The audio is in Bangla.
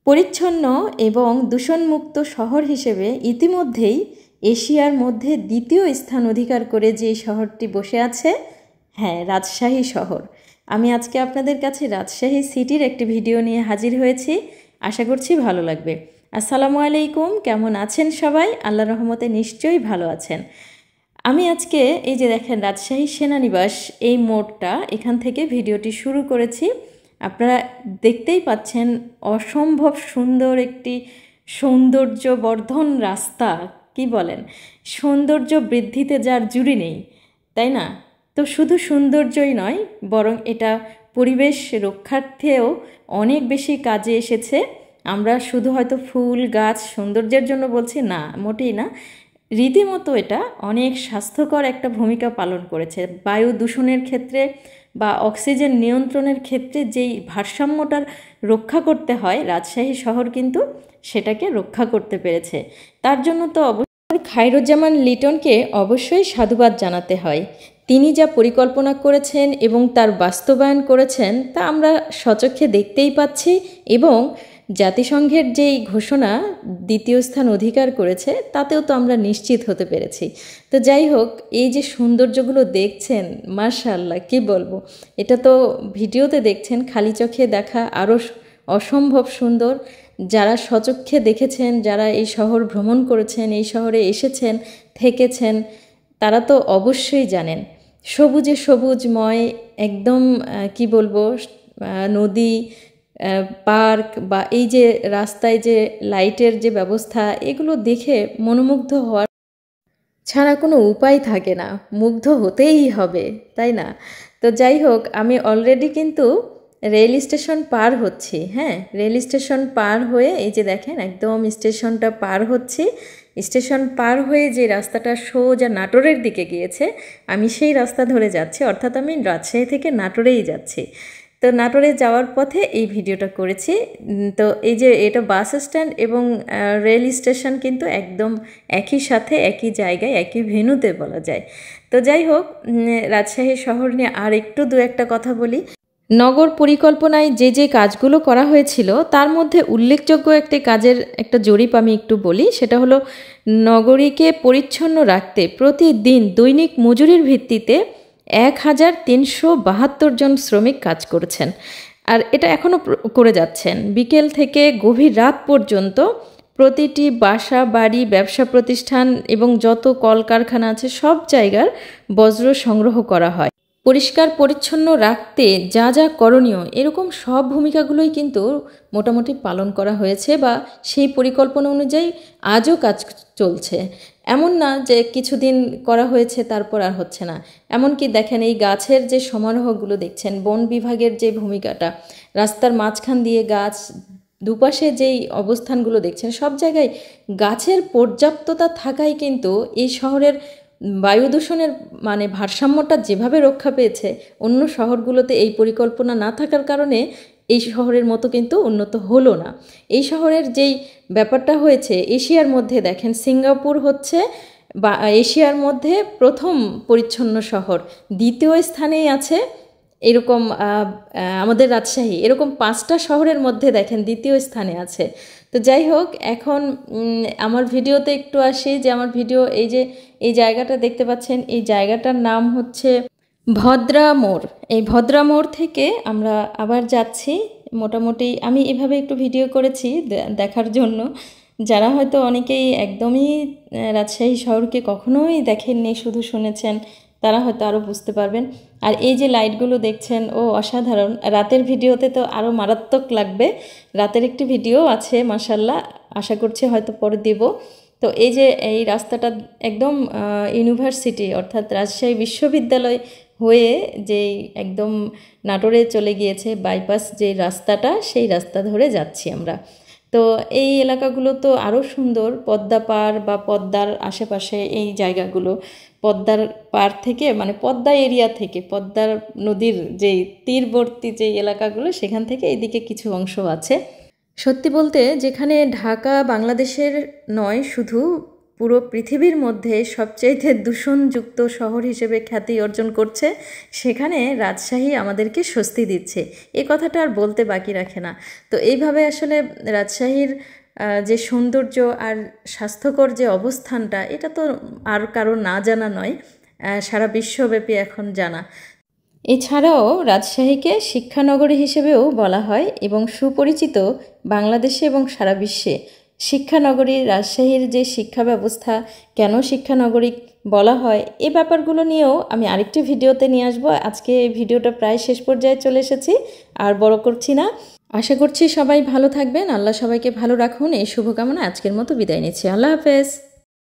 পরিচ্ছন্ন এবং দূষণমুক্ত শহর হিসেবে ইতিমধ্যেই এশিয়ার মধ্যে দ্বিতীয় স্থান অধিকার করে যে শহরটি বসে আছে, হ্যাঁ, রাজশাহী শহর। আমি আজকে আপনাদের কাছে রাজশাহী সিটির একটি ভিডিও নিয়ে হাজির হয়েছি। আশা করছি ভালো লাগবে। আসসালামু আলাইকুম, কেমন আছেন সবাই? আল্লাহর রহমতে নিশ্চয়ই ভালো আছেন। আমি আজকে এই যে দেখেন রাজশাহী সেনানিবাস, এই মোড়টা, এখান থেকে ভিডিওটি শুরু করেছি। আপনারা দেখতেই পাচ্ছেন অসম্ভব সুন্দর একটি সৌন্দর্যবর্ধন রাস্তা। কি বলেন, সৌন্দর্য বৃদ্ধিতে যার জুড়ি নেই, তাই না? তো শুধু সৌন্দর্যই নয়, বরং এটা পরিবেশ রক্ষার্থেও অনেক বেশি কাজে এসেছে। আমরা শুধু হয়তো ফুল গাছ সৌন্দর্যের জন্য বলছি না, মোটেই না। রীতিমতো এটা অনেক স্বাস্থ্যকর একটা ভূমিকা পালন করেছে। বায়ু দূষণের ক্ষেত্রে বা অক্সিজেন নিয়ন্ত্রণের ক্ষেত্রে যেই ভারসাম্যটার রক্ষা করতে হয়, রাজশাহী শহর কিন্তু সেটাকে রক্ষা করতে পেরেছে। তার জন্য তো অবশ্যই খায়রুজ্জামান লিটনকে অবশ্যই সাধুবাদ জানাতে হয়। তিনি যা পরিকল্পনা করেছেন এবং তার বাস্তবায়ন করেছেন তা আমরা স্বচক্ষে দেখতেই পাচ্ছি, এবং জাতিসংঘের যেই ঘোষণা দ্বিতীয় স্থান অধিকার করেছে তাতেও তো আমরা নিশ্চিত হতে পেরেছি। তো যাই হোক, এই যে সৌন্দর্যগুলো দেখছেন, মাশাআল্লাহ, কি বলবো, এটা তো ভিডিওতে দেখছেন, খালি চোখে দেখা আরও অসম্ভব সুন্দর। যারা স্বচক্ষে দেখেছেন, যারা এই শহর ভ্রমণ করেছেন, এই শহরে এসেছেন, থেকেছেন, তারা তো অবশ্যই জানেন সবুজে সবুজময় একদম, কি বলবো, নদী, পার্ক বা এই যে রাস্তায় যে লাইটের যে ব্যবস্থা, এগুলো দেখে মনোমুগ্ধ হওয়ার ছাড়া কোনো উপায় থাকে না, মুগ্ধ হতেই হবে, তাই না? তো যাই হোক, আমি অলরেডি কিন্তু রেল স্টেশন পার হচ্ছি। হ্যাঁ, রেল স্টেশন পার হয়ে এই যে দেখেন একদম স্টেশনটা পার হচ্ছি। স্টেশন পার হয়ে যে রাস্তাটা সোজা নাটোরের দিকে গিয়েছে, আমি সেই রাস্তা ধরে যাচ্ছি, অর্থাৎ আমি রাজশাহী থেকে নাটোরেই যাচ্ছি। তো নাটোরে যাওয়ার পথে এই ভিডিওটা করেছি। তো এই যে এটা বাস স্ট্যান্ড এবং রেল স্টেশন কিন্তু একদম একই সাথে, একই জায়গায়, একই ভেন্যুতে বলা যায়। তো যাই হোক, রাজশাহী শহর নিয়ে আর একটু দু একটা কথা বলি। নগর পরিকল্পনায় যে যে কাজগুলো করা হয়েছিল তার মধ্যে উল্লেখযোগ্য একটি কাজের একটা জরিপ আমি একটু বলি। সেটা হলো, নগরীকে পরিচ্ছন্ন রাখতে প্রতিদিন দৈনিক মজুরির ভিত্তিতে 1372 জন শ্রমিক কাজ করেছেন, আর এটা এখনও করে যাচ্ছেন। বিকেল থেকে গভীর রাত পর্যন্ত প্রতিটি বাসা, বাড়ি, ব্যবসা প্রতিষ্ঠান এবং যত কলকারখানা আছে সব জায়গার বজ্র সংগ্রহ করা হয়। পরিষ্কার পরিচ্ছন্ন রাখতে যা যা করণীয়, এরকম সব ভূমিকাগুলোই কিন্তু মোটামুটি পালন করা হয়েছে, বা সেই পরিকল্পনা অনুযায়ী আজও কাজ চলছে। এমন না যে কিছুদিন করা হয়েছে তারপর আর হচ্ছে না। এমনকি দেখেন এই গাছের যে সমারোহগুলো দেখছেন, বন বিভাগের যে ভূমিকাটা, রাস্তার মাঝখান দিয়ে গাছ, দুপাশে যেই অবস্থানগুলো দেখছেন, সব জায়গায় গাছের পর্যাপ্ততা থাকাই কিন্তু এই শহরের বায়ু দূষণের ভারসাম্যটা যেভাবে রক্ষা পেয়েছে, অন্য শহরগুলোতে এই পরিকল্পনা না থাকার কারণে এই শহরের মতো কিন্তু উন্নত হলো না। এই শহরের যেই ব্যাপারটা হয়েছে, এশিয়ার মধ্যে দেখেন সিঙ্গাপুর হচ্ছে বা এশিয়ার মধ্যে প্রথম পরিচ্ছন্ন শহর, দ্বিতীয় স্থানেই আছে এরকম আমাদের রাজশাহী, এরকম 5টা শহরের মধ্যে দেখেন দ্বিতীয় স্থানে আছে। তো যাই হোক, এখন আমার ভিডিওতে একটু আসি, যে আমার ভিডিও এই যে এই জায়গাটা দেখতে পাচ্ছেন, এই জায়গাটার নাম হচ্ছে ভদ্রা মোড়। এই ভদ্রা মোড় থেকে আমরা আবার যাচ্ছি। মোটামুটি আমি এভাবে একটু ভিডিও করেছি দেখার জন্য, যারা হয়তো অনেকেই একদমই রাজশাহী শহরকে কখনোই দেখেননি, শুধু শুনেছেন, তারা হয়তো আরও বুঝতে পারবেন। আর এই যে লাইটগুলো দেখছেন, ও অসাধারণ। রাতের ভিডিওতে তো আরও মারাত্মক লাগবে। রাতের একটি ভিডিও আছে, মাশাল্লাহ, আশা করছি হয়তো পরে দেব। তো এই যে এই রাস্তাটা একদম ইউনিভার্সিটি, অর্থাৎ রাজশাহী বিশ্ববিদ্যালয় হয়ে যেই একদম নাটোরে চলে গিয়েছে বাইপাস যে রাস্তাটা, সেই রাস্তা ধরে যাচ্ছি আমরা। তো এই এলাকাগুলো তো আরও সুন্দর, পদ্মা পার বা পদ্মার আশেপাশে এই জায়গাগুলো, পদ্মার পার থেকে পদ্মা এরিয়া থেকে, পদ্মার নদীর যেই তীরবর্তী যেই এলাকাগুলো, সেখান থেকে এইদিকে কিছু অংশ আছে। সত্যি বলতে, যেখানে ঢাকা বাংলাদেশের নয়, শুধু পুরো পৃথিবীর মধ্যে সবচাইতে দূষণযুক্ত শহর হিসেবে খ্যাতি অর্জন করছে, সেখানে রাজশাহী আমাদেরকে স্বস্তি দিচ্ছে। এ কথাটা আর বলতে বাকি রাখে না। তো এইভাবে আসলে রাজশাহীর যে সৌন্দর্য আর স্বাস্থ্যকর যে অবস্থানটা, এটা তো আর কারো না জানা নয়, সারা বিশ্বব্যাপী এখন জানা। এছাড়াও রাজশাহীকে শিক্ষানগরী হিসেবেও বলা হয় এবং সুপরিচিত বাংলাদেশে এবং সারা বিশ্বে। শিক্ষানগরী রাজশাহীর যে শিক্ষা ব্যবস্থা, কেন শিক্ষানগরী বলা হয়, এই ব্যাপারগুলো নিয়েও আমি আরেকটি ভিডিওতে নিয়ে আসবো। আজকে এই ভিডিওটা প্রায় শেষ পর্যায়ে চলে এসেছি, আর বড় করছি না। আশা করছি সবাই ভালো থাকবেন, আল্লাহ সবাইকে ভালো রাখুন, এই শুভকামনা আজকের মতো বিদায় নিচ্ছি। আল্লাহ হাফেজ।